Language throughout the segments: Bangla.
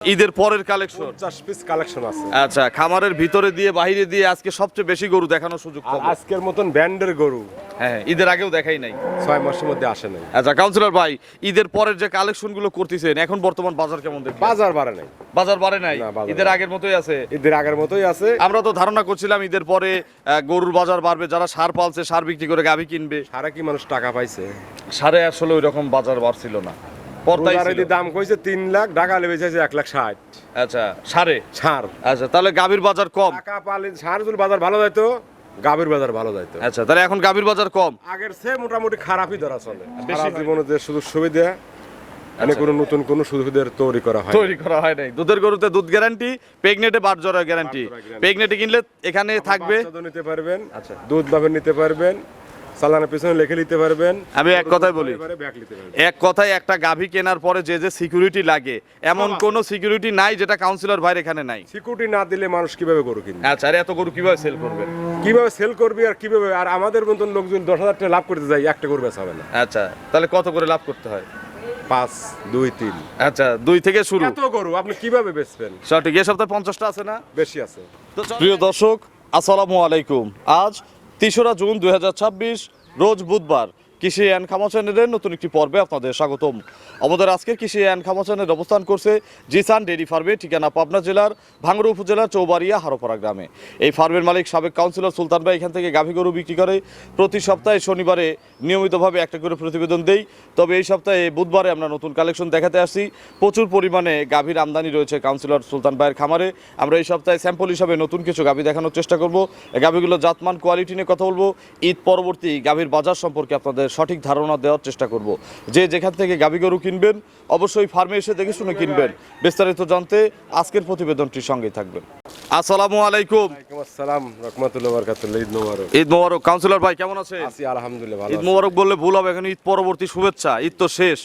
ঈদের পরের কালেকশন 50 পিস কালেকশন আছে। আচ্ছা, খামারের ভিতরে দিয়ে বাইরে দিয়ে আজকে সবচেয়ে বেশি গরু দেখানোর সুযোগ আর পাবো। আজকের মতন ব্যান্ডের গরু হ্যাঁ, ঈদের আগেও দেখাই নাই, 6 মাসের মধ্যে আসে নাই। আচ্ছা কাউন্সিলর ভাই, ঈদের পরের যে কালেকশন গুলো করতেছেন এখন বর্তমান বাজার কেমন দেখছেন? বাজার বাড়ে নাই, বাজার বাড়ে নাই, না, বাজার ঈদের বাড়ে আগের মতোই আছে। ঈদের আগের মতোই আছে। আমরা তো ধারণা করছিলাম ঈদের পরে গরুর বাজার বাড়বে, যারা সার পালছে সার বিক্রি করে গাভী কিনবে। সারা কি মানুষ টাকা পাইছে? সারে আসলে ওই রকম বাজার বাড়ছিল না, পর্দাই ছিল। রোজার দাম কইছে 3 লাখ, ঢাকা লেবেছে 1,60,000। আচ্ছা, সারে ছাড় আচ্ছা, তাহলে গাভীর বাজার কম। টাকা পালে ছাড় যদি বাজার ভালো যাইতো, গাভীর বাজার ভালো যাইতো। আচ্ছা, তাহলে এখন গাভীর বাজার কম। আগের চেয়ে মোটামুটি খারাপই ধরা চলে। বেশি সারা হয়। জীবনে যে সুযোগ সুবিধা মানে কোনো নতুন কোনো সুযোগ সুবিধা তৈরি করা হয় তৈরি করা হয় নাই। দুধের গরুতে দুধ গ্যারান্টি, প্রেগনেটে বাট জরা গ্যারান্টি। বাট জরা guarantee। প্রেগনেটে কিনলে এখানে থাকবে। বাচ্চা দুধ নিতে পারবেন, আচ্ছা। দুধ ভাবে নিতে পারবেন, চালানের পিছনে লিখে নিতে পারবেন। আমি এক কথাই বলি, এবারে ব্যাক নিতে পারবেন। এক কথায় একটা গাভী কেনার পরে যে যে সিকিউরিটি লাগে এমন সব আছে। কোনো সিকিউরিটি নাই যেটা কাউন্সিলর ভাইয়ের এখানে নাই। সিকিউরিটি না দিলে মানুষ কিভাবে গরু কিনবে? আচ্ছা, আর এত গরু কিভাবে সেল করবেন? কিভাবে সেল করবি আর কিভাবে? আর আমাদের মতন লোকজন 10,000 টাকা লাভ করতে যায়, একটা গরু বেচা হবে না। আচ্ছা, তাহলে কত করে লাভ করতে হয়? 5, 2, 3 আচ্ছা, 2 থেকে শুরু। এত গরু আপনি কিভাবে বেচবেন? সঠিক, এই সপ্তাহে 50টা আছে না? বেশি আছে। তো প্রিয় দর্শক, আসসালামু আলাইকুম। আজ 3রা জুন 2026, রোজ বুধবার। কৃষি অ্যান্ড খামা চ্যানেলের নতুন একটি পর্বে আপনাদের স্বাগতম। আমাদের আজকের কৃষি অ্যান্ড খামা চ্যানেল অবস্থান করছে জিসান ডেইরি ফার্মে, ঠিকানা পাবনা জেলার ভাঙড়া উপজেলার চৌবাড়িয়া হারোপাড়া গ্রামে। এই ফার্মের মালিক সাবেক কাউন্সিলর সুলতান ভাই এখান থেকে গাভী গরু বিক্রি করে। প্রতি সপ্তাহে শনিবারে নিয়মিতভাবে একটা করে প্রতিবেদন দেই। তবে এই সপ্তাহে বুধবারে আমরা নতুন কালেকশন দেখাতে আসছি। প্রচুর পরিমাণে গাভীর আমদানি রয়েছে কাউন্সিলর সুলতান ভাইয়ের খামারে। আমরা এই সপ্তাহে স্যাম্পল হিসাবে নতুন কিছু গাভী দেখানোর চেষ্টা করব। গাভীগুলো জাতমান, কোয়ালিটি নিয়ে কথা বলবো। ঈদ পরবর্তী গাভীর বাজার সম্পর্কে আপনাদের সঠিক ধারণা দেওয়ার চেষ্টা করব। যে যেখান থেকে গাভী গরু কিনবেন অবশ্যই ফার্মে এসে দেখে শুনে কিনবেন। বিস্তারিত জানতে আজকের প্রতিবেদনটির সঙ্গেই থাকবেন। আসসালামু আলাইকুম। ওয়ালাইকুম আসসালাম, রাহমাতুল্লাহি ওয়া বারাকাতুহু। ঈদ মোবারক। ঈদ মোবারক। কাউন্সিলর ভাই কেমন আছেন? আছি আলহামদুলিল্লাহ, ভালো ঈদ আছি। মোবারক বললে ভুল হবে, এখন ঈদ পরবর্তী শুভেচ্ছা। ঈদ তো শেষ।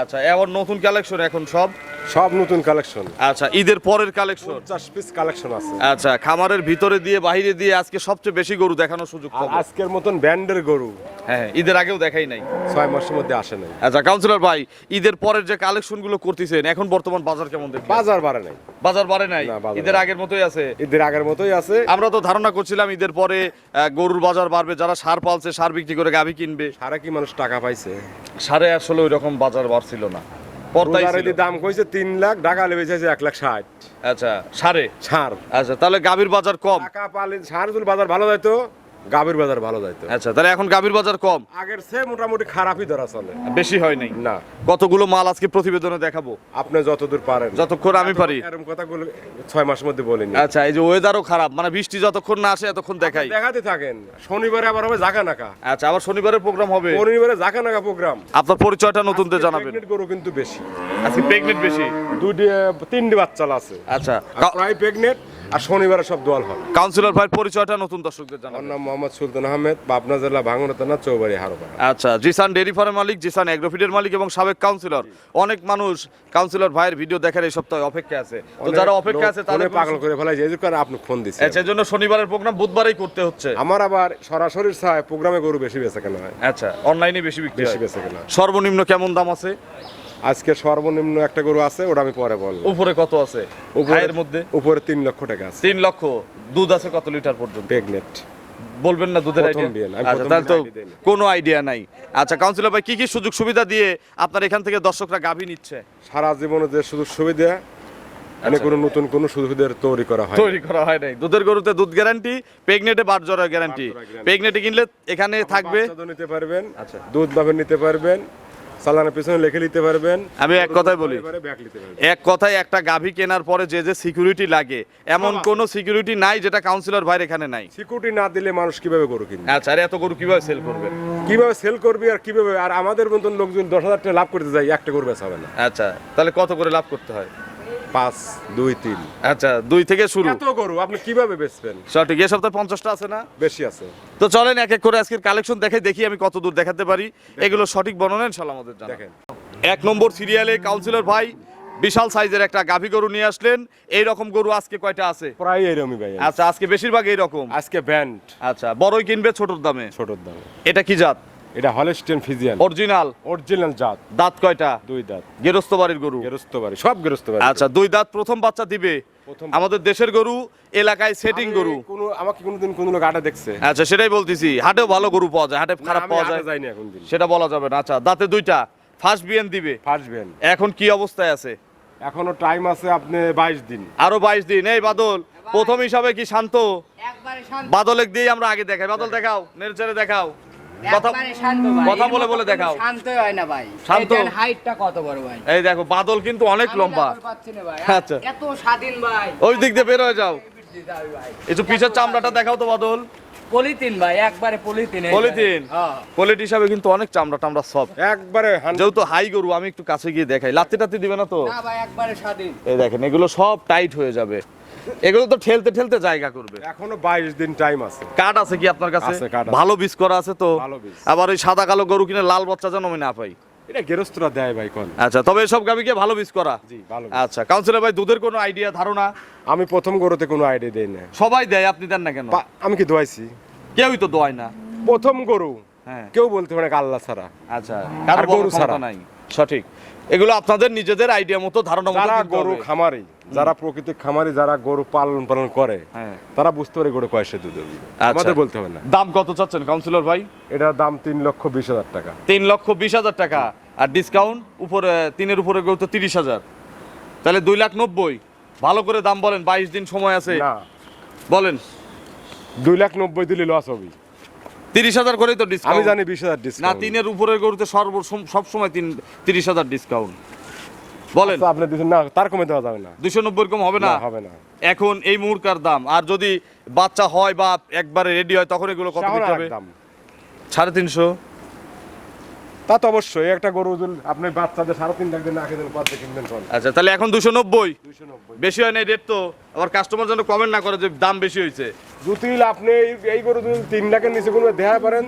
আচ্ছা, এবার নতুন কালেকশন এখন সব। সব নতুন কালেকশন। আচ্ছা, ঈদের পরের কালেকশন। 50 পিস কালেকশন আছে। আচ্ছা, খামারের ভিতরে দিয়ে বাইরে দিয়ে আজকে সবচেয়ে বেশি গরু দেখানোর সুযোগ আর পাবো। আজকের মতন ব্যান্ডের গরু হ্যাঁ, ঈদের আগেও দেখাই নাই। 6 মাসের মধ্যে আসে নাই। আচ্ছা কাউন্সিলর ভাই, ঈদের পরের যে কালেকশন গুলো করতেছেন এখন বর্তমান বাজার কেমন দেখছেন? বাজার বাড়ে নাই, বাজার বাড়ে নাই, না, বাজার ঈদের বাড়ে আগের মতোই আছে। ঈদের আগের মতোই আছে। আমরা তো ধারণা করছিলাম ঈদের পরে গরুর বাজার বাড়বে, যারা সার পালছে সার বিক্রি করে গাভী কিনবে। সারা কি মানুষ টাকা পাইছে? সারে আসলে ওই রকম বাজার বাড়ছিল না, পর্দাই রোজার ছিল। দাম কইছে 3 লাখ, ঢাকা লেবেছে 1,60,000। আচ্ছা, সারে ছাড় আচ্ছা, তাহলে গাভীর বাজার কম। টাকা পালে ছাড় যদি বাজার ভালো যাইতো, গাভীর বাজার ভালো যাইতো। আচ্ছা, তাহলে এখন গাভীর বাজার কম, আগের চেয়ে মোটামুটি খারাপই ধরা চলে। বেশি হয় নাই। না, কতগুলো মাল আজকে প্রতিবেদনে দেখাবো, আপনি যতদূর পারেন, যতক্ষণ আমি পারি। এরকম কথাগুলো 6 মাসের মধ্যে বলিনি। আচ্ছা, এই যে ওয়েদারও খারাপ, মানে বৃষ্টি যতক্ষণ না আসে এতক্ষণ দেখাই। দেখাতে থাকেন। শনিবারে আবার হবে জাকা নাকা, আচ্ছা, আবার শনিবারের প্রোগ্রাম হবে। শনিবারে জাকা নাকা প্রোগ্রাম। আপনার পরিচয়টা নতুনদের জানাবেন। প্রেগনেন্ট গরু কিন্তু বেশি, আজকে প্রেগনেন্ট বেশি। 3টি বাচ্চা আছে। আচ্ছা, প্রায় প্রেগনেন্ট। আর শনিবারে সব দোয়াল হয়। কাউন্সিলর ভাইয়ের পরিচয়টা নতুন দর্শকদের আমার জানাবেন। নাম মোহাম্মদ সুলতান আহমেদ, পাবনা জেলা ভাঙড়া থানা চৌবাড়ি হারোপাড়া। আচ্ছা, জিসান ডেইরি ফার্মের মালিক, জিসান এগ্রোফিডের মালিক এবং সাবেক কাউন্সিলর। অনেক মানুষ কাউন্সিলর ভাইয়ের ভিডিও দেখার এই সপ্তাহে অপেক্ষা আছে। তো যারা অপেক্ষা আছে তাদের পাগল করে ফেলাই, এই কারণে আপনি ফোন দিচ্ছেন। আচ্ছা, এই জন্য শনিবারের প্রোগ্রাম বুধবারেই করতে হচ্ছে। আমার আবার সরাসরি চাই প্রোগ্রামে গরু বেশি বেচা কেনা হয়। আচ্ছা, অনলাইনে বেশি বিক্রি বেশি হয়। বেচা কেনা। সর্বনিম্ন কেমন দাম আছে? আজকে সর্বনিম্ন একটা গরু আছে, ওটা আমি পরে বলবো। উপরে কত আছে? ভাইয়ের মধ্যে উপরে 3 লক্ষ টাকা আছে। 3 লক্ষ। দুধ আছে কত লিটার পর্যন্ত? প্রেগনেন্ট। বলবেন না দুধের প্রথম আইডিয়া? বিয়ে না, আমি আচ্ছা, প্রথম তাহলে তো বিয়ে idea নেই। কোনো আইডিয়া নাই। আচ্ছা কাউন্সিলর ভাই, কি কি সুযোগ সুবিধা দিয়ে আপনার এখান থেকে দর্শকরা গাভী নিচ্ছে? সারা জীবনে যে সুযোগ সুবিধা মানে কোনো নতুন কোনো সুযোগ সুবিধা তৈরি করা হয়। তৈরি করা হয় নাই। দুধের গরুতে দুধ গ্যারান্টি, প্রেগনেটে বাট জরা গ্যারান্টি। বাট জরা guarantee। প্রেগনেটে কিনলে এখানে থাকবে। বাচ্চা দুধ নিতে পারবেন, আচ্ছা। দুধ ভাবে নিতে পারবেন, চালানের পিছনে লিখে নিতে পারবেন। আমি এক কথাই বলি, এবারে ব্যাক নিতে পারবেন। এক কথায় একটা গাভী কেনার পরে যে যে সিকিউরিটি লাগে এমন সব আছে। কোনো সিকিউরিটি নাই যেটা কাউন্সিলর ভাইয়ের এখানে নাই। সিকিউরিটি না দিলে মানুষ কিভাবে গরু কিনবে? আচ্ছা, আর এত গরু কিভাবে সেল করবেন? কিভাবে সেল করবি আর কিভাবে? আর আমাদের মতন লোকজন 10,000 টাকা লাভ করতে যায়, একটা গরু বেচা হবে না। আচ্ছা, তাহলে কত করে লাভ করতে হয়? 5, 2, 3 আচ্ছা, 2 থেকে শুরু। এত গরু আপনি কিভাবে বেচবেন? সঠিক, এই সপ্তাহে 50টা আছে না? বেশি আছে। তো চলেন এক এক করে আজকের কালেকশন দেখি আমি কত দূর দেখাতে পারি। এগুলো সঠিক বর্ণনা ইনশাআল্লাহ আমাদের জানাবেন। দেখেন, 1 নম্বর সিরিয়ালে কাউন্সিলর ভাই বিশাল সাইজের একটা গাভী গরু নিয়ে আসলেন। এই রকম গরু আজকে কয়টা আছে? প্রায় এরকমই ভাই। আচ্ছা, আজকে বেশিরভাগ এই রকম। আজকে ব্যান্ড আচ্ছা, বড়ই কিনবে ছোটর দামে। ছোটর দাম। এটা কি জাত? এটা হলস্টেইন ফ্রিজিয়ান অরিজিনাল অরিজিনাল জাত, দাঁত কয়টা? দুই দাঁত, গেরস্ত বাড়ির গরু। গেরস্ত বাড়ি, সব গেরস্ত বাড়ি। আচ্ছা, দুই দাঁত প্রথম বাচ্চা দিবে। প্রথম আমাদের দেশের গরু, এলাকায় সেটিং গরু। আমাকে কোনোদিন কোন লোক আটা দেখছে? আচ্ছা, সেটাই বলতেছি, হাটেও ভালো গরু পাওয়া যায়, হাটে খারাপ আমি পাওয়া আটা যায় যাইনি এখন দিন। সেটা বলা যাবে না। আচ্ছা, দাঁতে দুইটা, ফার্স্ট বিয়ান দিবে। ফার্স্ট ভ্যান এখন কি অবস্থায় আছে? এখনো টাইম আছে আপনি 22 দিন। আরো 22 দিন। এই বাদল, প্রথম হিসাবে কি শান্ত? একবারে শান্ত, বাদলেক দিয়ে আমরা আগে দেখাই। বাদল দেখাও, নেড়েচেড়ে দেখাও, কথা একবারে শান্ত ভাই। কথা এর বলে মতো বলে কোনো দেখাও। শান্তই হয় না ভাই। শান্ত? এটার হাইটটা কত বড় ভাই? এই দেখো, বাদল কিন্তু অনেক আমি লম্বা। নাকল পাচ্ছি না ভাই। আচ্ছা। এত স্বাধীন ভাই। ওই দিক দিয়ে বের হয়ে যাও, যাই ভাই। একটু পিছের চামড়াটা দেখাও তো বাদল। পলিথিন ভাই, একবারে পলিথিন। এই পলিথিন? হ্যাঁ। কোয়ালিটি হিসাবে কিন্তু অনেক চামড়া টামড়া সব। একবারে যেহেতু হাই গরু, আমি একটু কাছে গিয়ে দেখাই। লাত্তি টাত্তি দিবে না তো? না ভাই, একবারে স্বাধীন। এই দেখেন, এগুলো সব টাইট হয়ে যাবে। এগুলো তো ঠেলতে ঠেলতে জায়গা করবে। এখনো 22 দিন টাইম আছে। কাঠ আছে কি আপনার কাছে? আছে, কাঠ আছে। ভালো বীজ করা আছে তো? ভালো বীজ। আবার ওই সাদা কালো গরু কিনে লাল বাচ্চা যেন আমি না পাই। এটা গেরস্তরা দেয় ভাই কোন। আচ্ছা, তবে এসব গাবিকে ভালো বীজ করা। জি, ভালো। আচ্ছা, কাউন্সিলর ভাই, দুধের কোনো আইডিয়া, ধারণা? আমি প্রথম গরুতে কোনো আইডিয়া দেই না। সবাই দেয়, আপনি দেন না কেন? আমি কি দোয়াইছি? কেউই তো দোয়ায় না। প্রথম গরু হ্যাঁ। কেউ বলতে পারে না আল্লাহ ছাড়া। আচ্ছা, কারো আর গরু গরু ছাড়া। ছাড়া নাই। সঠিক। এগুলো আপনাদের নিজেদের আইডিয়া মতো, ধারণা মতো যারা কিনতে গরু হবে। খামারি, যারা প্রকৃতিক খামারি, যারা গরু পালন করে, হ্যাঁ। তারা বুঝতে পারে গরু কয়সে দুধ হবে। আমাদের বলতে হবে না। দাম কত চাচ্ছেন কাউন্সিলর ভাই? এটার দাম 3,20,000 টাকা। 3,20,000 টাকা। আর ডিসকাউন্ট উপরে, 3-এর উপরে গরু তো 30,000, তাহলে 2,90,000। ভালো করে দাম বলেন, 22 দিন সময় আছে। না, বলেন। 2,90,000 দিলে লস হবে। 30,000 করেই তো আমি ডিসকাউন্ট। জানি 20,000 না, ডিসকাউন্ট। 3-এর উপরের গরুতে সব সময় 30,000 ডিসকাউন্ট। বলেন। আপনি দিচ্ছেন না, তার কমে দেওয়া যাবে না। 290 কম হবে না? না, হবে না। এখন এই মুহূর্তের দাম। আর যদি বাচ্চা হয় বা একবারে রেডি হয়, তখন এগুলো কত শাহর দিতে আর হবে? এক দাম। 350। তা তো অবশ্যই, একটা গরু যদি আপনি বাচ্চাদের 3.5 লাখ দিয়ে না কিনবেন, কত দিয়ে কিনবেন কোন? আচ্ছা, তাহলে এখন 290। 290। বেশি হয় না রেট তো? আবার কাস্টমার যেন কমেন্ট না করে যে দাম বেশি হয়েছে। যদি আপনি এই গরু যদি 3 লাখের নিচে কোনো দেখা পারেন,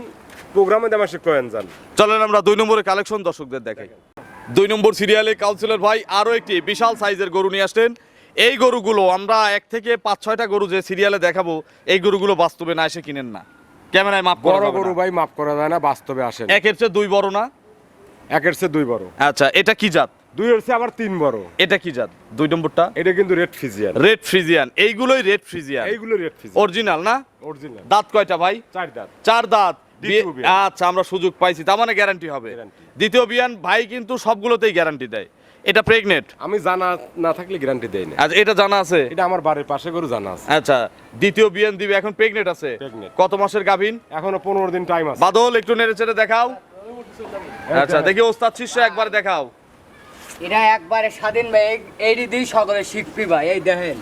প্রোগ্রামে দাম আসে কয়েন যান। চলেন আমরা 2 নম্বরের কালেকশন দর্শকদের দেখাই। 2 নম্বর সিরিয়ালে কাউন্সিলর ভাই আরো একটি বিশাল সাইজের গরু নিয়ে আসলেন। এই গরুগুলো আমরা 1 থেকে 5-6টা গরু যে সিরিয়ালে দেখাবো, এই গরুগুলো বাস্তবে না এসে কিনেন না, ক্যামেরায় মাপ করা বড় যাবে গরু না। ভাই মাপ করা যায় না, বাস্তবে আসে না। একের চেয়ে 2 বড় না? একের চেয়ে 2 বড়। আচ্ছা, এটা কি জাত? 2 হচ্ছে আবার 3 বড়। এটা কি জাত 2 নম্বরটা? এটা কিন্তু রেড ফিজিয়ান। Red Friesian. এইগুলোই রেড ফ্রিজিয়ান। এইগুলো রেড ফিজিয়ান অরিজিনাল না? অরিজিনাল। দাঁত কয়টা ভাই? 4 দাঁত। 4 দাঁত। দ্বিতীয় বিয়ান। আচ্ছা, আমরা সুযোগ পাইছি, তার মানে গ্যারান্টি হবে। Guarantee। দ্বিতীয় বিয়ান ভাই কিন্তু সবগুলোতেই গ্যারান্টি দেয়। এটা প্রেগনেন্ট? আমি জানা না থাকলে গ্যারান্টি দেই না। আচ্ছা, এটা জানা আছে? এটা আমার বাড়ির পাশে গরু জানা আছে। আচ্ছা, দ্বিতীয় বিয়ান দিবে, এখন প্রেগনেন্ট আছে। Pregnant। কত মাসের গাভীন? এখনো 15 দিন টাইম আছে। বাদল, একটু নেড়ে চেড়ে দেখাও। আচ্ছা, দেখি ওস্তাদ শিষ্য একবার দেখাও। এটা একবারে স্বাধীন ভাই। এইটি দিয়ে সকলে শিখবি ভাই। এই দেখেন,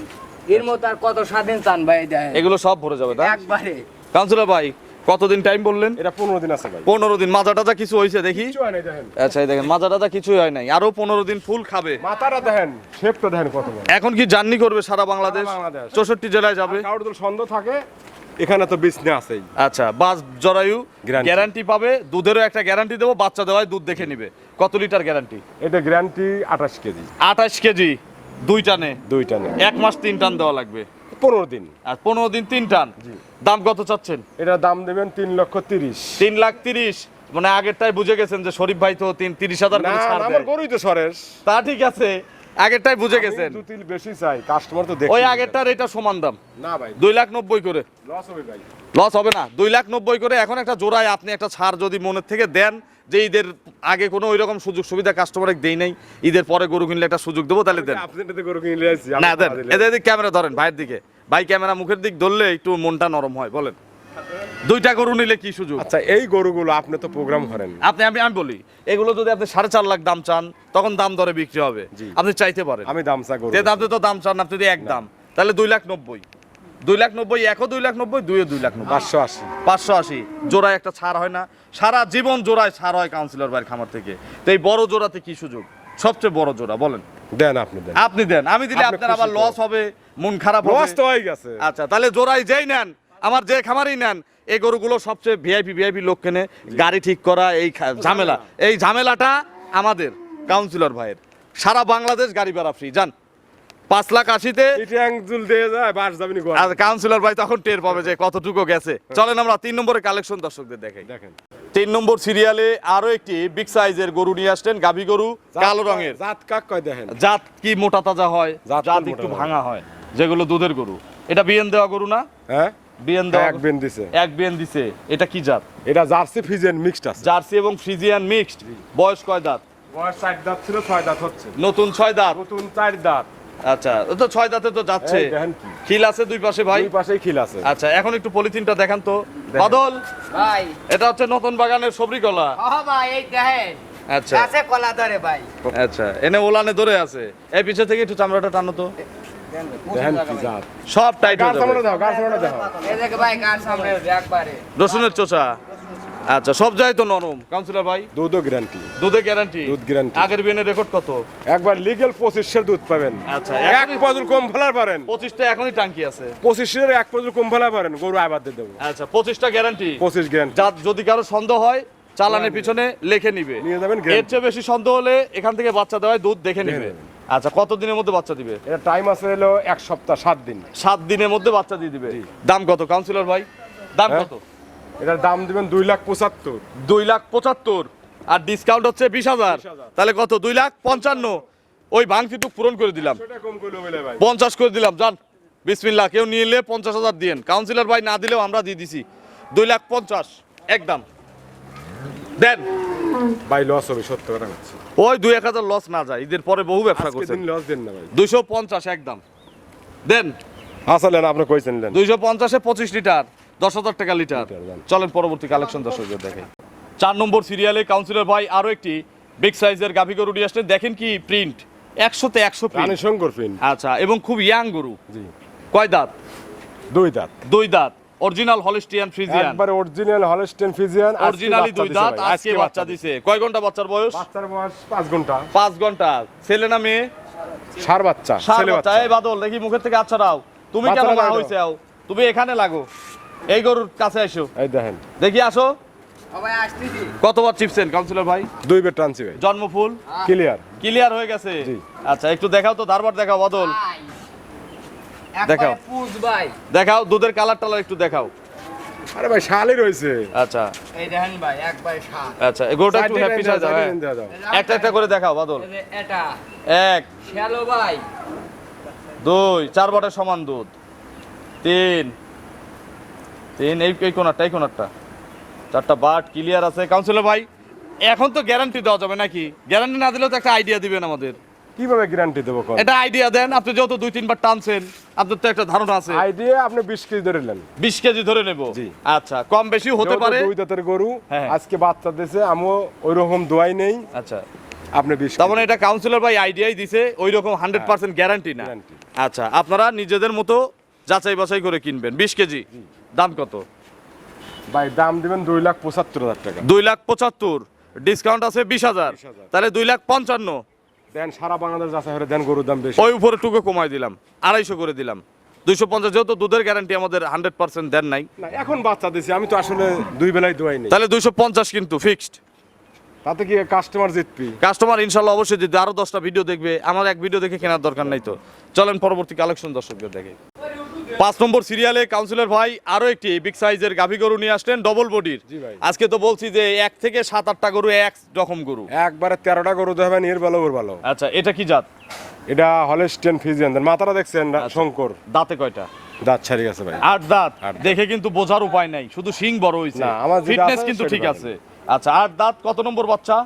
এর মতো আর কত স্বাধীন চান ভাই? এই দেখেন, এগুলো সব ভরে যাবে না? একবারে। কাউন্সিলর ভাই, কতদিন টাইম বললেন? এটা 15 দিন আছে ভাই। 15 দিন। মাজা টাজা কিছু হয়েছে দেখি? কিছু হয় নাই দেখেন। আচ্ছা, এই দেখেন, মাজা টাজা কিছুই হয় নাই, আরো 15 দিন ফুল খাবে। মাথাটা দেখেন, শেপটা দেখেন কত বড়। এখন কি জার্নি করবে সারা বাংলাদেশ? সারা বাংলাদেশ। 64 জেলায় যাবে। কারোর যদি সন্দেহ থাকে, এখানে তো বিছনে আছেই। আচ্ছা, বাস জরায়ু Guarantee। গ্যারান্টি পাবে, দুধেরও একটা গ্যারান্টি দেবো, বাচ্চা দেওয়ায় দুধ দেখে নিবে। কত লিটার গ্যারান্টি? এটা গ্যারান্টি 28 কেজি। 28 কেজি 2 টানে। 2 টানে 1 মাস 3 টান দেওয়া লাগবে। 15 দিন। আর 15 দিন 3 টান। দাম কত চাচ্ছেন? এটা দাম দেবেন 3,30,000। 3,30,000। মানে আগেরটাই বুঝে গেছেন যে শরীফ ভাই তো 30,000 না, করে ছাড় আমার দেয়। গরুই তো সরেস। তা ঠিক আছে, আগেরটাই বুঝে গেছেন। আমি 2-3 বেশি চাই, কাস্টমার তো দেখে। ওই আগেরটার এটা সমান দাম। না ভাই, 2,90,000 করে। লস হবে ভাই। লস হবে না। 2,90,000 করে। এখন একটা জোড়ায় আপনি একটা ছাড় যদি মনের থেকে দেন, যে ঈদের আগে কোনো ওই রকম সুযোগ সুবিধা কাস্টমারকে দেই নাই, ঈদের পরে গরু কিনলে একটা সুযোগ দেবো, তাহলে দেন। আপনি এটাতে গরু কিনে আসছি। না দেন, এদের দিক ক্যামেরা ধরেন, ভাইয়ের দিকে। ভাই ক্যামেরা মুখের দিক ধরলে একটু মনটা নরম হয়। বলেন, 2টা গরু নিলে কি সুযোগ? আচ্ছা, এই গরুগুলো আপনি তো প্রোগ্রাম করেন। আমি বলি, এগুলো যদি আপনি 4.5 লাখ দাম চান, তখন দাম দরে বিক্রি হবে। জি। আপনি চাইতে পারেন। আমি দাম চা গরু। যে দামে তো দাম চান, আপনি যদি এক দাম, তাহলে 2,90,000। 2,90,000, একও 2,90,000, 2-ও 2,90,000। 580। 580 জোড়ায় একটা ছাড় হয় না? সারা জীবন জোড়ায় ছাড় হয় কাউন্সিলর ভাইয়ের খামার থেকে। তো এই বড় জোড়াতে কি সুযোগ? সবচেয়ে বড় জোড়া বলেন। দেন, আপনি দেন। আপনি দেন। আমি দিলে আপনি আপনার আবার খুশি তো? লস হবে, মন খারাপ হবে। লস তো হয়ে গেছে। আচ্ছা, তাহলে জোড়াই যেই নেন, আমার যে খামারই নেন, এই গরুগুলো সবচেয়ে ভিআইপি লোক কেনে। গাড়ি ঠিক করা, এই ঝামেলা, এই ঝামেলাটা আমাদের কাউন্সিলর ভাইয়ের। সারা বাংলাদেশ গাড়ি ভাড়া ফ্রি। যান 5,80,000-তে। এটা আঙ্গুল দিয়ে যায়, বাস যাবেনি গো। আর কাউন্সিলর ভাই তখন টের পাবে যে কতটুকু গেছে। চলেন আমরা 3 নম্বরের কালেকশন দর্শকদের দেখাই। দেখেন, 3 নম্বর সিরিয়ালে আরো একটি বিগ সাইজের গরু নিয়ে আসছেন, গাভী গরু, কালো রঙের। জাত কাক কয় দেখেন। জাত কি মোটা তাজা হয়, জাত জাত মোটা একটু হয়। ভাঙা হয়, যেগুলো দুধের গরু। এটা বিএন দেওয়া গরু না? হ্যাঁ বিএন দেওয়া, এক বেন দিছে। এক বিএন দিছে। এটা কি জাত? এটা জার্সি ফিজিয়ান মিক্সড আছে। জার্সি এবং ফ্রিজিয়ান মিক্সড। বয়স কয় দাঁত? বয়স 4 দাঁত ছিল, 6 দাঁত হচ্ছে। নতুন 6 দাঁত। নতুন 4 দাঁত। আচ্ছা, ও তো 6 দাঁতে তো যাচ্ছে। এই দেখেন কি খিল আছে দুই পাশে ভাই। দুই পাশেই খিল আছে। আচ্ছা, এখন একটু পলিথিনটা দেখান তো বাদল। ভাই এটা হচ্ছে নতুন বাগানের সবরি কলা। ভাই এই দেখেন আচ্ছা আছে কলা ধরে ভাই। আচ্ছা, এনে ওলানে ধরে আছে। এই পিছে থেকে একটু চামড়াটা টানো তো। দেখেন কি জাত। সব টাইট গাছ হয়ে সামনে যাবে। দাও, গাছ সামনে দাও। এই দেখে ভাই কার সামনে একবারে রসুনের চোষা। আচ্ছা, সব যায় তো নরম কাউন্সিলর ভাই। দুধও গ্যারান্টি। দুধে গ্যারান্টি। দুধ guarantee। আগের বিয়ের রেকর্ড কত? একবার লিগ্যাল 25 দুধ পাবেন। আচ্ছা, এক পজল কম ফেলার পারেন। 25টা এখনই টাঙ্কি আছে। 25 এক পজল কম ফেলার পারেন, গরু আবার দিয়ে দেবো। আচ্ছা, 25টা গ্যারান্টি। 25 গ্যারান্টি। যা যদি কারো সন্দেহ হয় চালানের পিছনে লিখে নিবে। নিয়ে যাবেন এর guarantee। চেয়ে বেশি সন্দেহ হলে এখান থেকে বাচ্চা দেওয়ায় দুধ দেখে নিবে। নেবেন। আচ্ছা, কত দিনের মধ্যে বাচ্চা দিবে? এটা টাইম আছে হলো 1 সপ্তাহ 7 দিন। 7 দিনের মধ্যে বাচ্চা দিয়ে দিবে। দাম কত কাউন্সিলর ভাই? দাম হ্যাঁ? কত? এটার দাম দিবেন 2,75,000। 2,75,000 আর ডিসকাউন্ট হচ্ছে 20,000। তাহলে কত? 2,55,000। ওই ভাঙতিটুক পূরণ করে দিলাম, সেটা কম করলে বলে ভাই। 50 করে দিলাম। জান বিসমিল্লাহ, কেউ নিয়ে এলে 50,000 দিয়েন। কাউন্সিলর ভাই না দিলেও আমরা দিয়ে দিছি। 2,50,000 একদম দেন। ভাই লস হবে, সত্য কথা বলছি। ওই 2-1,000 লস না যায়, ঈদের পরে বহু ব্যবসা আজকে করছেন। দিন লস দেন না ভাই। 250 একদম দেন। আসলে না, আপনি কইছেন দেন। 250-এ 25 লিটার, 10,000 টাকা লিটার। লিটার, দেন। চলেন পরবর্তী কালেকশন দর্শকদের দেখাই। 4 নম্বর সিরিয়ালে কাউন্সিলর ভাই আরো একটি বিগ সাইজের গাভী গরু নিয়ে আসলেন। দেখেন কি প্রিন্ট, 100-তে 100 প্রিন্ট। রানী শঙ্কর ফিন। আচ্ছা, এবং খুব ইয়াং গরু। জি। কয় দাঁত? 2 দাঁত। 2 দাঁত। Original Holstein Friesian. একবার অরিজিনাল হলস্টেইন ফিজিয়ান। অরিজিনালি 2 দাঁত, আজকে বাচ্চা দিছে। কয় ঘন্টা বাচ্চার বয়স? বাচ্চার বয়স 5 ঘন্টা। 5 ঘন্টা। ছেলে না মেয়ে? ষাঁড় বাচ্চা, ষাঁড় ছেলে বাচ্চা। বাচ্চা। এই বাদল দেখি মুখের থেকে আচ্ছা দাও। তুমি কেন বাচ্চারা না বাইরে হইছে? তুমি এখানে লাগো, এই গরুর কাছে আসো, এই দেখেন দেখি আসো। ভাই আসতেছি। কতবার চিপছেন কাউন্সিলর ভাই? 2 বেড টানছি ভাই। জন্মফুল ক্লিয়ার। ক্লিয়ার হয়ে গেছে। জি। আচ্ছা, একটু দেখাও তো, ধারবার দেখাও বাদল। ভাই দেখাও। একবারে পুজ ভাই। দেখাও দুধের কালার টালার একটু দেখাও। আরে ভাই শালই রয়েছে। আচ্ছা এই দেখেন ভাই একবারে সাত। আচ্ছা, এই গরুটা একটু হ্যাপি সাইজ দাও। হ্যাঁ। একটা একটা করে দেখাও বাদল। এই যে এটা 1 শ্যালো ভাই। 2 4 বাটের সমান দুধ। 3 এই কোনারটা, এই কোনারটা 4টা বাট ক্লিয়ার আছে। কাউন্সিলর ভাই এখন তো গ্যারান্টি দেওয়া যাবে নাকি? গ্যারান্টি না দিলেও তো একটা আইডিয়া দিবেন আমাদের। কিভাবে গ্যারান্টি দেবো কোন? এটা আইডিয়া দেন। আপনি যেহেতু 2-3 বার টানছেন, আপনার তো একটা ধারণা আছে। আইডিয়া আপনি 20 কেজি ধরে নেন। 20 কেজি ধরে নেব। জি। আচ্ছা, কম বেশি হতে পারে। 2 দাঁতের গরু হ্যাঁ। আজকে বাচ্চা দিয়েছে, আমিও ওই রকম দোয়াই নেই। আচ্ছা, আপনি 20 তার মানে এটা কাউন্সিলর ভাই আইডিয়াই দিছে, ওই রকম 100% গ্যারান্টি না। Guarantee। আচ্ছা, আপনারা নিজেদের মতো যাচাই বাছাই করে কিনবেন। 20 কেজি দাম কত? ভাই দাম দিবেন 2,75,000 টাকা। 2,75,000 ডিসকাউন্ট আছে 20,000। 20,000 তাহলে 2,55,000। দেন সারা বাংলাদেশ যাচাই করে দেন, গরুর দাম বেশি। ওই উপরে টুকু কমাই দিলাম, 250 করে দিলাম। 250, যেহেতু দুধের গ্যারান্টি আমাদের 100% দেন নাই, না এখন বাচ্চা দিয়েছি, আমি তো আসলে 2 বেলায় দোয়াই নেই। তাহলে 250 কিন্তু ফিক্সড। তাতে কি কাস্টমার জিতবি? কাস্টমার ইনশাল্লাহ অবশ্যই যদি আরো 10টা ভিডিও দেখবে, আমার এক ভিডিও দেখে কেনার দরকার নাই তো। চলেন পরবর্তী কালেকশন দর্শকদের দেখে। 5 নম্বর সিরিয়ালে কাউন্সিলর ভাই আরো একটি বিগ সাইজের গাভী গরু নিয়ে আসলেন, ডবল বডির। জি ভাই। আজকে তো বলছি যে 1 থেকে 7-8টা গরু এক রকম গরু। একবারে 13টা গরু দেবেন, এর ভালো ওর ভালো। আচ্ছা, এটা কি জাত? এটা হলস্টেইন ফিজিয়ান। মাথাটা দেখছেন শঙ্কর, দাঁতে কয়টা? দাঁত ছাড়ি গেছে ভাই। 8 দাঁত। 8 দাঁত। দেখে কিন্তু বোঝার উপায় নাই, শুধু শিং বড় হইছে। না, আমার যেটা ফিটনেস আছে কিন্তু সেটা ঠিক ভালো। আছে। আচ্ছা, 8 দাঁত। কত নম্বর বাচ্চা?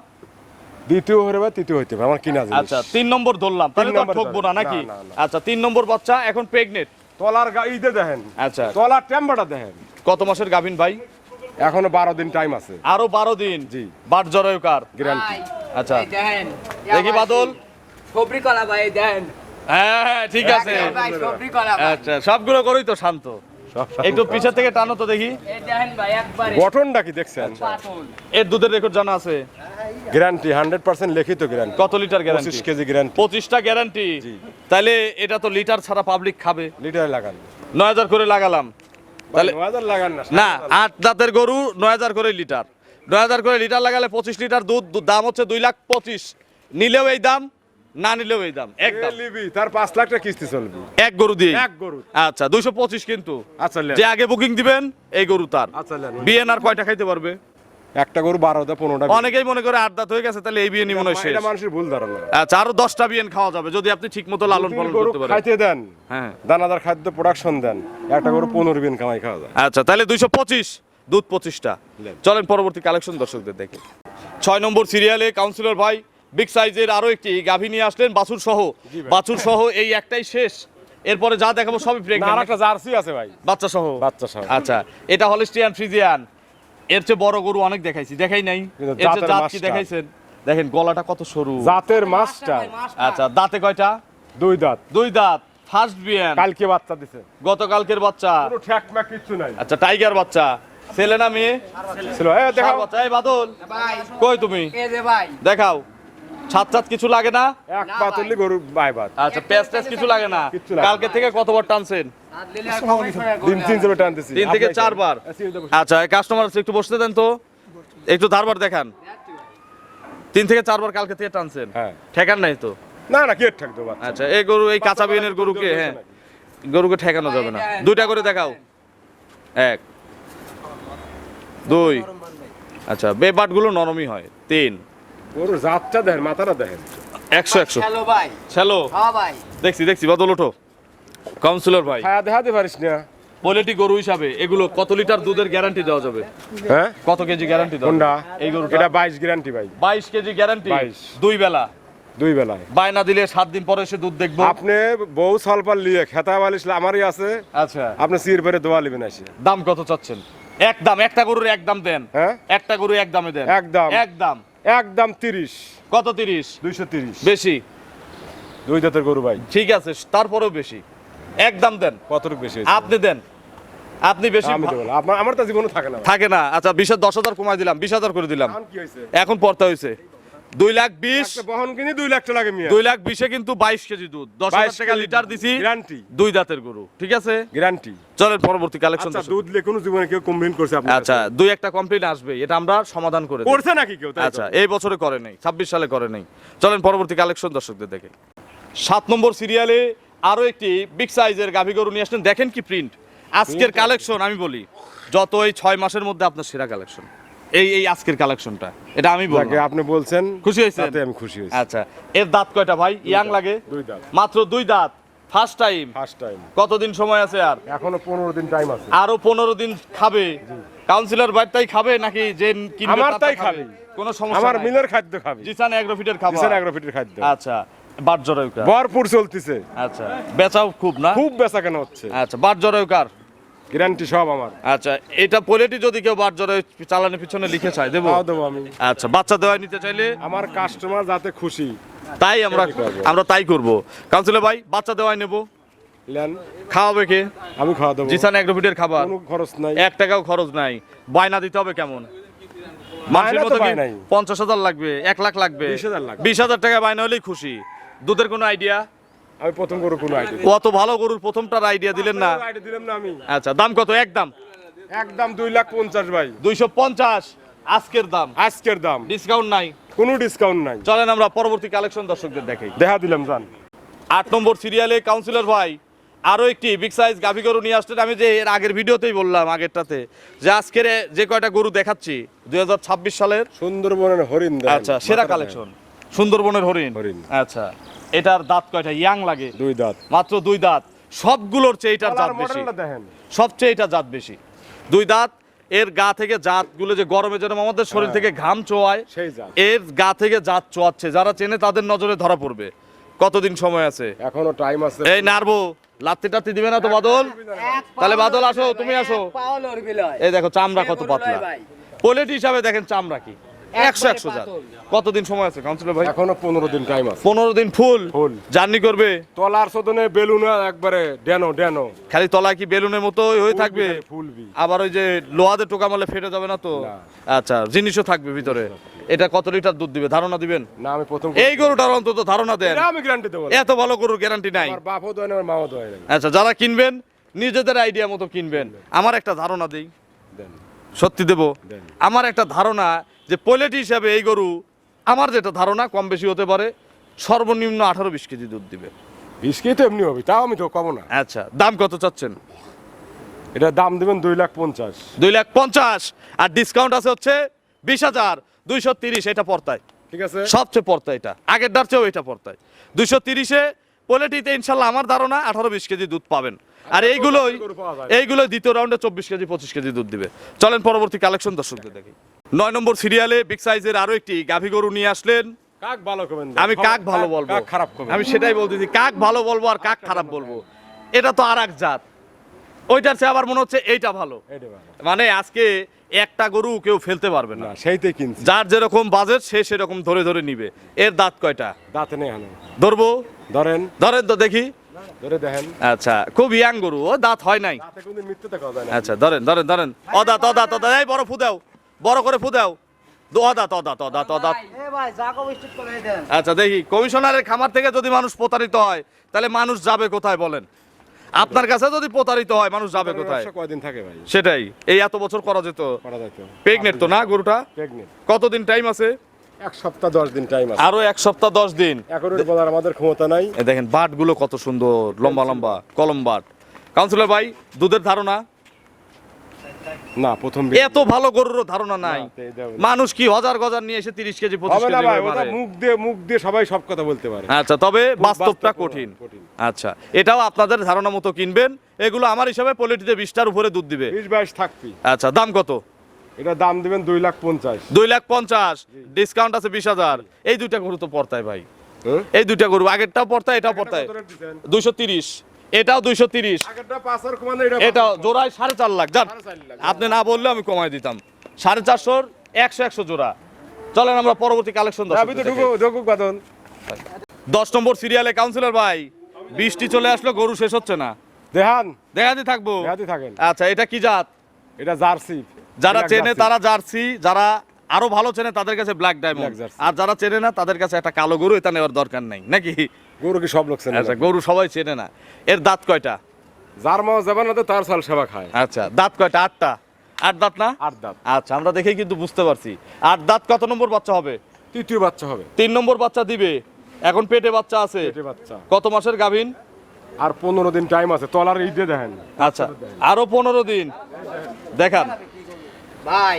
দ্বিতীয় হরে বা তৃতীয় হইতে হবে, আমার কিনা জিনিস। আচ্ছা, 3 নম্বর ধরলাম, তাহলে তো আর নম্বর ঠকবো না ধরেন। নাকি? না, না, না। আচ্ছা, 3 নম্বর বাচ্চা, এখন প্রেগনেন্ট। তলার ইতে দেখেন, আচ্ছা, তলার টেম্বাটা দেখেন। কত মাসের গাভিন ভাই? এখনো 12 দিন টাইম আছে। আরো 12 দিন। জি। বাট জরায়ুকার গ্যারান্টি। ভাই, আচ্ছা। এই দেখেন দেখি বাদল। সবরি কলা ভাই দেন। হ্যাঁ, ঠিক আছে। ভাই সবরি কলা ভাই। আচ্ছা, সবগুলো করেই তো শান্ত। একটু পিছের থেকে টানো তো দেখি। এই দেখেন ভাই একবারে গঠনটা কি দেখছেন? পাতল। এর দুধের রেকর্ড জানা আছে? গ্যারান্টি 100% লিখিত গ্যারান্টি। কত লিটার গ্যারান্টি? 25 KG guarantee. 25টা গ্যারান্টি। জি। তাহলে এটা তো লিটার ছাড়া পাবলিক খাবে। লিটারে লাগান। 9,000 করে লাগালাম। তাহলে 9000 লাগান না। না, 8 দাঁতের গরু 9,000 করে লিটার। 9,000 করে লিটার লাগালে 25 লিটার দুধ, দাম হচ্ছে 2,25,000। নিলেও এই দাম, না নিলেও এই দাম, একদম। লিবি তার 5 লাখ টাকা কিস্তি চলবে। এক গরু দিয়ে। এক গরু। আচ্ছা, 225 কিন্তু। আচ্ছা লেন। যে আগে বুকিং দিবেন এই গরু তার। আচ্ছা লেন। বিএনআর কয়টা খাইতে পারবে? একটা গরু 12টা 15টা অনেকেই মনে করে 8 দাঁত হয়ে গেছে, তাহলে এই বিয়ে নি মনে হয় শেষ। এটা মানুষের ভুল ধারণা। আচ্ছা, আরো 10টা বিয়েন খাওয়া যাবে যদি আপনি ঠিক মতো লালন পালন গরু করতে পারেন। খাইতে দেন, হ্যাঁ দানাদার খাদ্য প্রোডাকশন দেন, একটা গরু 15 বিন কামাই খাওয়া যায়। আচ্ছা, তাহলে 225 দুধ 25টা। নেন। চলেন পরবর্তী কালেকশন দর্শকদের দেখে। 6 নম্বর সিরিয়ালে কাউন্সিলর ভাই বিগ সাইজের আরো একটি গাভী নিয়ে আসলেন বাছুর সহ। বাছুর সহ এই একটাই শেষ, এরপরে যা দেখাবো সবই না, প্রেগন্যান্ট আরেকটা জার্সি আছে ভাই, বাচ্চা সহ। বাচ্চা সহ। আচ্ছা, এটা হলিস্টিয়ান ফ্রিজিয়ান। এর চেয়ে বড় গরু অনেক দেখাইছি, দেখাই নাই? কিন্তু এর চেয়ে জাতের জাত কি মাস্টার। দেখাইছেন? দেখেন গলাটা কত সরু। জাতের মাস্টার। আচ্ছা, দাঁতে কয়টা? 2 দাঁত, 2 দাঁত, ফার্স্ট বিয়ান, কালকে বাচ্চা দিছে, গতকালকের বাচ্চা। কোনো ঠ্যাক ম্যাক কিছু নাই। আচ্ছা, টাইগার বাচ্চা, ছেলে না মেয়ে? ছিল দেখাও, ষাঁড় বাচ্চা। এই বাদল, ভাই কই তুমি? এই যে ভাই দেখাও। ছাদ ছাদ কিছু লাগে না? এক পাতলি গরু বাই বাদ। আচ্ছা, পেঁয়াজ টেস কিছু লাগে না? কিচ্ছু লাগে না। কালকে থেকে কতবার টানছেন? আর দিলে আর কমাই করে দিন 3 জোড়া টানতেছি, 3 থেকে 4 বার। আচ্ছা, কাস্টমার একটু বসতে দেন তো, একটু ধারবার দেখান। 3 থেকে 4 বার কালকে থেকে টানছেন? হ্যাঁ। ঠেকান নাই তো? না না, কে ঠ্যাক দেবো? আচ্ছা, এই গরু, এই কাঁচা বিয়ানের গরুকে, হ্যাঁ গরুকে ঠেকানো যাবে না। 2টা করে দেখাও। 1 2। আচ্ছা, বেবাটগুলো নরমই হয়। 3 গরুর জাতটা দেখেন, মাথাটা দেখেন। 100 হ্যালো ভাই হ্যালো, হ্যাঁ ভাই দেখছি বদল ওঠো। কাউন্সিলর ভাই, খায়া দেখাতে পারিস না? পোলেটি গরু হিসাবে এগুলো কত লিটার দুধের গ্যারান্টি দেওয়া যাবে? হ্যাঁ, কত কেজি গ্যারান্টি দেওয়া কোনটা? যাবে? এই গরুটা এটা 22 গ্যারান্টি ভাই, 22 কেজি গ্যারান্টি। 22 2 বেলা 2 বেলায়। বায়না দিলে 7 দিন পরে এসে দুধ দেখবো। আপনি বউ সলপাল লিয়ে খেতা বালিশ আমারই আছে, আচ্ছা, আপনি সির পরে দোয়া লিবেন আসি। দাম কত চাচ্ছেন? একদম, একটা গরুর একদম দেন। হ্যাঁ, একটা গরু একদমে দেন। একদম। একদম। একদম 30, কত 30? 230। বেশি? 2 দাঁতের গরু ভাই, ঠিক আছে, তারপরেও বেশি। একদম দেন। কতটুকু বেশি হয়েছে? আপনি দেন, আপনি বেশি আমি দেবো না, আমার তো জীবনে থাকে না ভাই। থাকে না। আচ্ছা, 10,000 কমাই দিলাম, 20,000 করে দিলাম। এখন কি হয়েছে? এখন পড়তে হয়েছে 2,20,000। একটা বহন কিনে 2 লাখ টাকা লাগে মিয়া। 2,20,000 কিন্তু 22 কেজি দুধ, 10,000 টাকা লিটার দিছি। গ্যারান্টি, 2 দাঁতের গরু, ঠিক আছে? গ্যারান্টি। চলেন পরবর্তী কালেকশন। আচ্ছা, দুধ লে কোনো জীবনে কেউ কমপ্লেইন করছে আপনার আচ্ছা, 2-1টা কমপ্লেইন আসবে, এটা আমরা সমাধান করে দেব। করছে নাকি কেউ? তাই তো? আচ্ছা, এই বছরে করে নাই, 26 সালে করে নাই। চলেন পরবর্তী কালেকশন দর্শকদের দেখে। 7 নম্বর সিরিয়ালে আরো একটি বিগ সাইজের গাভী গরু নিয়ে আসলেন। দেখেন কি প্রিন্ট আজকের কালেকশন। আমি বলি, যত এই 6 মাসের মধ্যে আপনার সেরা কালেকশন এই আজকের কালেকশনটা, এটা আমি যাকে বলবো। আপনি বলছেন, খুশি হয়েছেন? তাতে আমি খুশি হয়েছি। আচ্ছা, এর দাঁত কয়টা ভাই? ইয়াং লাগে? 2 দাঁত, মাত্র 2 দাঁত, ফার্স্ট টাইম। First time. কতদিন সময় আছে আর? এখনো 15 দিন টাইম আছে। আরো 15 দিন খাবে। কাউন্সিলর ভাই তাই খাবে নাকি যে কিনবে আমার তার তাই খাবে। কোনো সমস্যা আমার নাই। মিলের খাদ্য খাবে, জিসান অ্যাগ্রোফিটের খাবার। কিষান অ্যাগ্রোফিটের খাদ্য। আচ্ছা, বাট জরায়ুকার। ভরপুর চলতেছে, আচ্ছা, বেচাও খুব না? খুব বেচা কেন হচ্ছে। আচ্ছা, বাট জরায়ুকার। গ্যারান্টি সব আমার। আচ্ছা, এটা পোলেটি যদি কেউ বাট জরায়ু চালানের পিছনে লিখে চায় দেবো? তাও দেবো আমি। আচ্ছা, বাচ্চা দেওয়া নিতে চাইলে আমার কাস্টমার যাতে খুশি, তাই আমরা সেটাই করবো। আমরা তাই করব। কাউন্সিলর ভাই, বাচ্চা দেওয়াই নেব, নেন, খাওয়াবে কে? আমি খাওয়া দেবো, জিসান অ্যাগ্রোফিটের খাবার, কোনো খরচ নাই। 1 টাকাও খরচ নাই। বায়না দিতে হবে কেমন? মানুষের বায়না তো মতো কি বায়নাই। 50,000 লাগবে, 1 লাখ লাগবে? 20,000 লাগবে। 20,000 টাকা বায়না হলেই খুশি। দুধের কোনো আইডিয়া? আমি প্রথম গরু কোনো আইডিয়া কত ভালো গরুর প্রথমটার আইডিয়া দিলেন না? আইডিয়া দিলাম না আমি। আচ্ছা, দাম কত? একদম একদম 2,50,000 ভাই, 250 আজকের দাম, আজকের দাম, ডিসকাউন্ট নাই। কোনো ডিসকাউন্ট নাই। চলেন আমরা পরবর্তী কালেকশন দর্শকদের দেখাই। দেখা দিলাম জান। 8 নম্বর সিরিয়ালে কাউন্সিলর ভাই আরো একটি বিগ সাইজ গাভী গরু নিয়ে আসছেন। আমি যে এর আগের ভিডিওতেই বললাম, আগেরটাতে, যে আজকের যে কয়টা গরু দেখাচ্ছি 2026 সালের। সুন্দরবনের হরিণ দেখেন, আচ্ছা, সেরা মাথাটা কালেকশন, সুন্দরবনের হরিণ। হরিণ। আচ্ছা, এটার দাঁত কয়টা? ইয়াং লাগে? দেখেন, 2 দাঁত। মাত্র 2 দাঁত। সবগুলোর চেয়ে এটার জাত কালার বেশি, মডেলটা দেখেন, সবচেয়ে এটা জাত বেশি। 2 দাঁত। এর গা থেকে জাতগুলো যে গরমে যেন আমাদের শরীর থেকে ঘাম চোয়ায়, সেই জাত। এর গা থেকে জাত চোয়াচ্ছে, যারা চেনে তাদের নজরে ধরা পড়বে। কতদিন সময় আছে? এখনো টাইম আছে। এই নারবো, লাত্তি টাত্তি দিবে না তো বাদল? তাহলে বাদল আসো, তুমি আসো। পাও লড়বি লয় এই দেখো চামড়া কত পাতলা। ভাই পোলেট হিসাবে দেখেন চামড়া কি 100 জাত। কতদিন সময় আছে কাউন্সিলর ভাই? এখনো 15 দিন টাইম আছে। 15 দিন ফুল ফুল। জার্নি করবে। তলার সদনে বেলুন একবারে ডেনো খালি তলায় কি বেলুনের মতো হয়ে থাকবে? ফুলবি। আবার ওই যে লোহাতে টোকা মারলে ফেটে যাবে না তো? না। আচ্ছা, জিনিসও থাকবে ভিতরে। এটা কত লিটার দুধ দিবে ধারণা দিবেন? না, আমি প্রথম এই গরুটার অন্তত ধারণা দেন। এটা আমি গ্যারান্টি দেবো না। এত ভালো গরুর গ্যারান্টি নাই। আমার বাপও দেয় না, আমার মাও দেয় না। আচ্ছা, যারা কিনবেন নিজেদের আইডিয়া মতো কিনবেন। আমার একটা ধারণা দেই, দেন, সত্যি দেব। দেন। আমার একটা ধারণা যে পোলেট হিসাবে এই গরু, আমার যেটা ধারণা, কম বেশি হতে পারে, সর্বনিম্ন 18-20 কেজি দুধ দিবে। 20 কেজি তো এমনি হবে, তাও আমি তো কম না। আচ্ছা, দাম কত চাচ্ছেন? এটা দাম দিবেন 2,50,000। 2,50,000। আর ডিসকাউন্ট আছে হচ্ছে 20,230 এটা পড়তায় ঠিক আছে সবচেয়ে পড়তায় এটা আগের ডার চেয়েও এটা পড়তায় 230-এ পোলেটিতে ইনশাল্লাহ আমার ধারণা 18-20 কেজি দুধ পাবেন আর এইগুলোই দ্বিতীয় রাউন্ডে 24 কেজি 25 কেজি দুধ দিবে চলেন পরবর্তী কালেকশন দর্শকদের দেখি 9 নম্বর সিরিয়ালে বিগ সাইজের আরো একটি গাভী গরু নিয়ে আসলেন কাক ভালো করবেন আমি কাক ভালো বলবো কাক খারাপ করবেন আমি সেটাই বলতেছি কাক ভালো বলবো আর কাক খারাপ বলবো এটা তো আর এক জাত ওইটার চেয়ে আবার মনে হচ্ছে এইটা ভালো এইটা ভালো। মানে আজকে একটা গরু কেউ ফেলতে পারবে না না সেইটাই কিনছি যার যেরকম বাজেট সে সেরকম ধরে ধরে নিবে এর দাঁত কয়টা দাঁতে নেই হানো ধরবো ধরেন ধরেন তো দেখি ধরে দেখেন আচ্ছা খুব ইয়াং গরু ও দাঁত হয় নাই দাঁতে কোনদিন মিথ্যে দেখা যায় না আচ্ছা ধরেন ধরেন ধরেন অদাঁত অদাঁত অদাঁত এই বড় ফু দাও বড় করে ফু দাও অদাঁত অদাঁত অদাঁত অদাঁত এ ভাই জাকব স্টিক করে দেন আচ্ছা দেখি কমিশনারের খামার থেকে যদি মানুষ প্রতারিত হয় তাহলে মানুষ যাবে কোথায় বলেন আপনার কাছে যদি প্রতারিত হয় মানুষ যাবে কোথায় ব্যবসা কয়দিন থাকে ভাই সেটাই এই এত বছর করা যেত করা যায় তো প্রেগনেন্ট তো না গরুটা প্রেগনেন্ট কতদিন টাইম আছে এক সপ্তাহ 10 দিন টাইম আছে আরো 1 সপ্তাহ 10 দিন এখন বলার আমাদের ক্ষমতা নাই এই দেখেন বাট গুলো কত সুন্দর লম্বা লম্বা কলম বাট কাউন্সিলর ভাই দুধের ধারণা না প্রথম এত ভালো গরুরও ধারণা নাই মানুষ কি হাজার গজার নিয়ে এসে 30 কেজি 25 হবে কেজি না ভাই করে ওটা মারে। মুখ দিয়ে সবাই সব কথা বলতে পারে আচ্ছা তবে বাস্তবটা বাস্তব কঠিন কঠিন। আচ্ছা এটাও আপনাদের ধারণা মতো কিনবেন এগুলো আমার হিসাবে পোলিটিতে 20টার উপরে দুধ দিবে 20-22 থাকবি আচ্ছা দাম কত এটা দাম দিবেন 2,50,000 2,50,000 ডিসকাউন্ট আছে 20,000 এই দুইটা গরু তো পড়তায় ভাই হ্যাঁ? এই দুইটা গরু আগেরটাও পড়তায় এটাও পড়তায় কত রেট দিছেন? 230 এটাও 230 আগেরটা 5 আর কমানো এটা এটা জোড়ায় 4.5 লাখ জান 4.5 লাখ। আপনি না বললে আমি কমাই দিতাম 450 100 জোড়া চলেন আমরা পরবর্তী কালেকশন আমি তো ঢুকুক বাদন 10 নম্বর সিরিয়ালে কাউন্সিলর ভাই বৃষ্টি চলে আসলো গরু শেষ হচ্ছে না দেহান দেখাতে থাকবো দেহাতে থাকেন আচ্ছা এটা কি জাত এটা জার্সি যারা Black চেনে jersey। তারা জার্সি যারা আরো ভালো চেনে তাদের কাছে ব্ল্যাক ডায়মন্ড Black jersey। আর যারা চেনে না তাদের কাছে একটা কালো গরু এটা নেওয়ার দরকার নাই নাকি গরু কি সব লোক চেনে আচ্ছা গরু সবাই চেনে না এর দাঁত কয়টা যার মাও যাবে না তো তার সাল সেবা খায় আচ্ছা দাঁত কয়টা 8টা 8 দাঁত না 8 দাঁত আচ্ছা আমরা দেখেই কিন্তু বুঝতে পারছি 8 দাঁত কত নম্বর বাচ্চা হবে তৃতীয় বাচ্চা হবে 3 নম্বর বাচ্চা দিবে এখন পেটে বাচ্চা আছে পেটে বাচ্চা কত মাসের গাভীন আর 15 দিন টাইম আছে তলার ঈদে দেখেন আচ্ছা আরো 15 দিন দেখান ভাই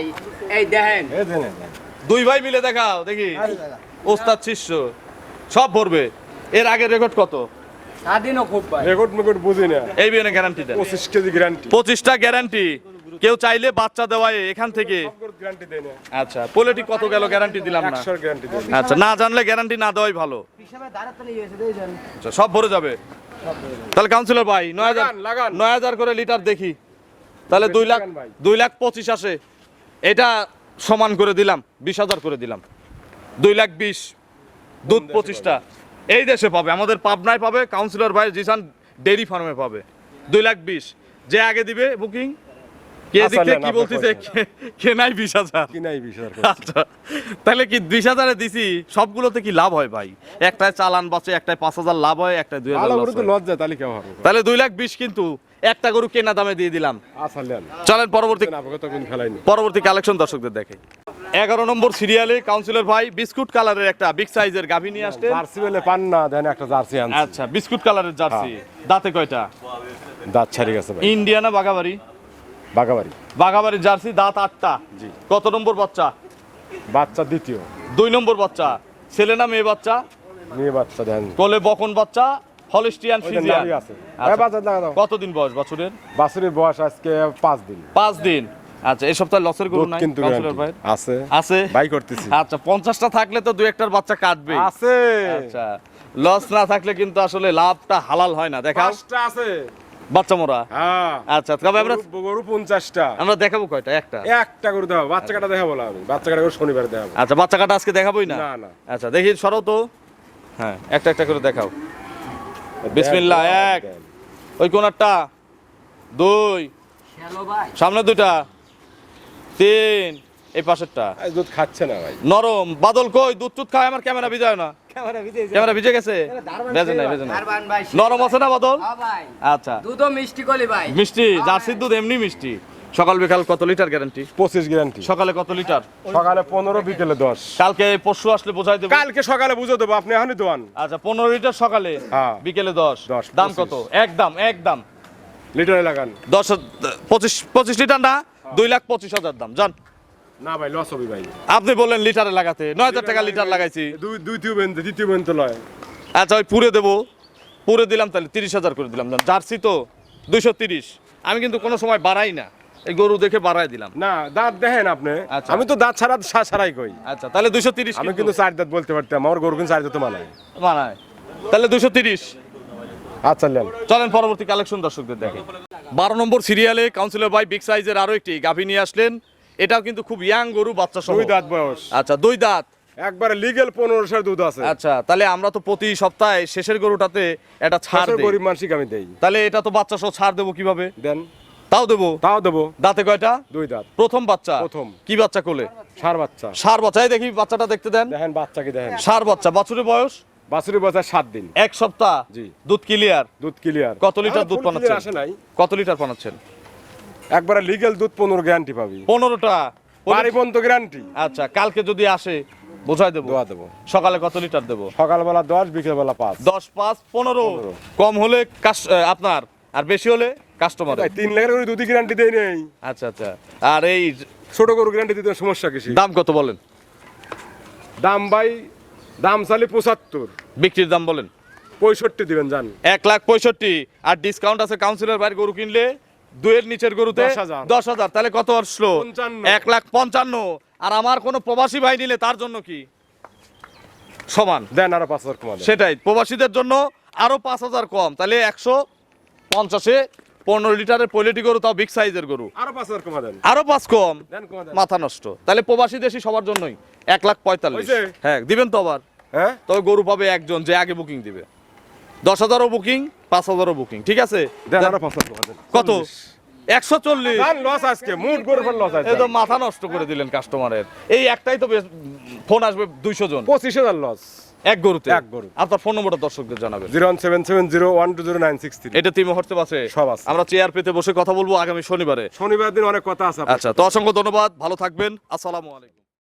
এই দেখেন এই দেখেন দুই ভাই মিলে দেখাও দেখি ওস্তাদ শিষ্য সব ভরবে এর আগের রেকর্ড কত স্বাধীনও খুব ভাই রেকর্ড বুঝি না এই বিয়ে গ্যারান্টি দেন 25 কেজি গ্যারান্টি 25টা গ্যারান্টি কেউ চাইলে বাচ্চা দেওয়ায় এখান থেকে গ্যারান্টি দেয় না আচ্ছা পোলেটি কত গেল গ্যারান্টি দিলাম না 100 গ্যারান্টি দেয় আচ্ছা না জানলে গ্যারান্টি না দেওয়াই ভালো হিসাবে দাঁড়াতে নিয়ে এসে দেই দেন আচ্ছা সব ভরে যাবে তাহলে কাউন্সিলর ভাই 9,000 লাগান। 9,000 করে লিটার দেখি তাহলে 2 লাখ লাগান ভাই। 2,25,000 আসে এটা সমান করে দিলাম 20,000 করে দিলাম 2,20,000 দুধ 25টা এই দেশে পাবে আমাদের পাবনায় পাবে কাউন্সিলর ভাই জিসান ডেইরি ফার্মে পাবে 2,20,000 যে আগে দিবে বুকিং কে আচ্ছা, দিকে নেন, কি আপনার বলতিছে কে নাই 20,000 কি নাই 20,000 আচ্ছা তাহলে কি 20,000 এ দিছি সবগুলোতে কি লাভ হয় ভাই একটায় চালান বাঁচে একটায় 5,000 লাভ হয় একটায় 2,000 ভালো লস করে তো হয়। লজ্জা তাহলে কেউ হবে তাহলে 2,20,000 কিন্তু একটা গরু কেনা দামে দিয়ে দিলাম আসলেন চলেন পরবর্তী না আপনি তো কোন ফেলাইনি পরবর্তী কালেকশন দর্শকদের দেখে 11 নম্বর সিরিয়ালে কাউন্সিলর ভাই বিস্কুট কালারের একটা বিগ সাইজের গাভী নিয়ে আসতেন জার্সি বলে পান না দেন একটা জার্সি আনছি আচ্ছা বিস্কুট কালারের জার্সি দাঁতে কয়টা দাঁত ছাড়ি গেছে ভাই ইন্ডিয়ানা বাগাবাড়ি বাগাবাড়ি বাগাবাড়ির জার্সি দাঁত 8টা জি। কত নম্বর বাচ্চা বাচ্চা দ্বিতীয় 2 নম্বর বাচ্চা ছেলে না মেয়ে বাচ্চা মেয়ে বাচ্চা দেন কোলে বকন বাচ্চা হলিস্টিয়ান ওই যে ফিজিয়ান নাভি আছে আচ্ছা। এই বাচ্চা লাগা দাও কতদিন বয়স বছরের বাছুরের বয়স আজকে 5 দিন 5 দিন আচ্ছা এই সপ্তাহে লসের গরু দুধ নাই কিন্তু কাউন্সিলর ভাই guarantee। আছে আছে বাই করতেছি আচ্ছা 50টা থাকলে তো দুই একটার বাচ্চা কাটবে আছে আচ্ছা লস না থাকলে কিন্তু আসলে লাভটা হালাল হয় না দেখাও 5টা আছে বাচ্চা মোরা হ্যাঁ আচ্ছা তবে আমরা গরু 50টা আমরা দেখাবো কয়টা একটা একটা গরু দাও বাচ্চা কাটা দেখাবো না আমি বাচ্চা কাটা গরু শনিবার দেখাবো আচ্ছা বাচ্চা কাটা আজকে দেখাবোই না না না আচ্ছা দেখি সরাও তো হ্যাঁ একটা একটা করে দেখাও বিসমিল্লাহ, এক। ওই কোনারটা 2 হ্যালো ভাই সামনে 2টা 3 এই পাশেরটা এই দুধ খাচ্ছে না ভাই নরম বাদল কই দুধ টুধ খায় আমার ক্যামেরা ভিজায় না ক্যামেরা ভিজে ক্যামেরা ভিজে গেছে ভেজে নাই ভেজে নাই দারবান ভাই নরম আছে না বাদল হ্যাঁ ভাই আচ্ছা দুধও মিষ্টি কলি ভাই মিষ্টি জার্সির দুধ এমনি মিষ্টি সকাল বিকাল কত লিটার গ্যারান্টি 25 গ্যারান্টি সকালে কত লিটার সকালে 15 বিকেলে 10 কালকে পরশু আসলে বোঝাই দেবো কালকে সকালে বুঝো দেবো আপনি এখনই দোয়ান আচ্ছা 15 লিটার সকালে হ্যাঁ। বিকেলে 10 10, দাম 25 কত একদম লিটারে লাগান 10 25 লিটার না 2,25,000 দাম জান না ভাই লস হবে ভাই। আপনি বললেন লিটারে লাগাতে 9000 টাকা লিটার লাগাইছি। দুই টিউব এনতে দ্বিতীয় বেন তো লয়। আচ্ছা ওই পুরে দেবো, পুরে দিলাম তাহলে 30,000 করে দিলাম। জার্সি তো 230। আমি কিন্তু কোনো সময় বাড়াই না, এই গরু দেখে বাড়াই দিলাম। না দাঁত দেখেন আপনি, আচ্ছা। আমি তো দাঁত ছাড়াই কই। আচ্ছা তাহলে 230। আমি কিন্তু 4 দাঁত বলতে পারতাম, আমার গরু কিন্তু 4 দাঁত মানায়। মানায়, তাহলে 230। আচ্ছা নেন। চলেন পরবর্তী কালেকশন দর্শকদের দেখে। 12 নম্বর সিরিয়ালে কাউন্সিলর ভাই বিগ সাইজের আরো একটি গাভী নিয়ে আসলেন। এটাও কিন্তু খুব ইয়াং গরু, বাচ্চা সহ। 2 দাঁত বয়স। আচ্ছা 2 দাঁত। একবারে লিগ্যাল 1500 দুধ আছে। আচ্ছা তাহলে আমরা তো প্রতি সপ্তাহে শেষের গরুটাতে একটা ছাড় ছাড় দেই, গরিব মানুষই আমি দেই। তাহলে এটা তো বাচ্চা সহ ছাড় দেবো কিভাবে? দেন। তাও দেবো। তাও দেবো। দাঁতে কয়টা? 2 দাঁত। প্রথম বাচ্চা। প্রথম। কি বাচ্চা কোলে? ষাঁড় বাচ্চা। ষাঁড় বাচ্চা। এই দেখি বাচ্চাটা দেখতে দেন। দেখেন বাচ্চাকে দেখেন। ষাঁড় বাচ্চা, বাছুরের বয়স বাছুরের বয়স 7 দিন। 1 সপ্তাহ। জি। দুধ ক্লিয়ার। দুধ ক্লিয়ার। কত লিটার দুধ পানাচ্ছেন? আসে নাই। কত লিটার পানাচ্ছেন? একবারে লিগ্যাল দুধ 15 গ্যারান্টি পাবি। 15টা। বাড়ি বন্ধ গ্যারান্টি। আচ্ছা কালকে যদি আসে বোঝাই দেবো। দোয়া দেবো। সকালে কত লিটার দেবো? সকালবেলা 10, বিকেলবেলা 5। 10, 5, 15। কম হলে আপনার, আর বেশি হলে কাস্টমার। 3 লাখের করে দুধই গ্যারান্টি দেই নেই। আচ্ছা আচ্ছা। আর এই ছোট গরু গ্যারান্টি দিতে সমস্যা কিছু। দাম কত বলেন? দাম ভাই, দাম চালি 75। বিক্রির দাম বলেন? 65 দিবেন জান। 1,65,000। আর ডিসকাউন্ট আছে কাউন্সিলর ভাইয়ের গরু কিনলে 2 এর নিচের গরুতে 10,000। তাহলে কত আসলো? 55। 1,55,000। আর আমার কোনো প্রবাসী ভাই নিলে তার জন্য কি সমান? দেন আরো 5000 কমা দেন। সেটাই, প্রবাসীদের জন্য আরো 5,000 কম। তাহলে 150-এ 15 লিটারের পলিটি গরু, তাও বিগ সাইজের গরু। আরো 5000 কমা দেন। আরো 5 কম। দেন কমা দেন। মাথা নষ্ট। তাহলে প্রবাসী দেশি সবার জন্যই 1,45,000। হয়েছে? হ্যাঁ দিবেন তো আবার। হ্যাঁ? তবে গরু পাবে একজন যে আগে বুকিং দিবে। 10,000ও বুকিং, 5,000ও বুকিং। ঠিক আছে? দেন আরো 5000 কমা দেন। কত? 140। জান লস আজকে মুড গরু ফেল লস আছে। এই তো মাথা নষ্ট করে দিলেন কাস্টমারের। এই একটাই তো ফোন আসবে 200 জন 25000 লস। এক গরুতে। এক গরু। আপনার ফোন নম্বরটা দর্শকদের জানাবেন। 01770120963। এটা টিম হোয়াটসঅ্যাপ আছে? সব আছে। আমরা চেয়ার পেতে বসে কথা বলবো আগামী শনিবারে। শনিবার দিন অনেক কথা আছে আপনার আচ্ছা তো অসংখ্য ধন্যবাদ, ভালো থাকবেন, আসসালামু আলাইকুম।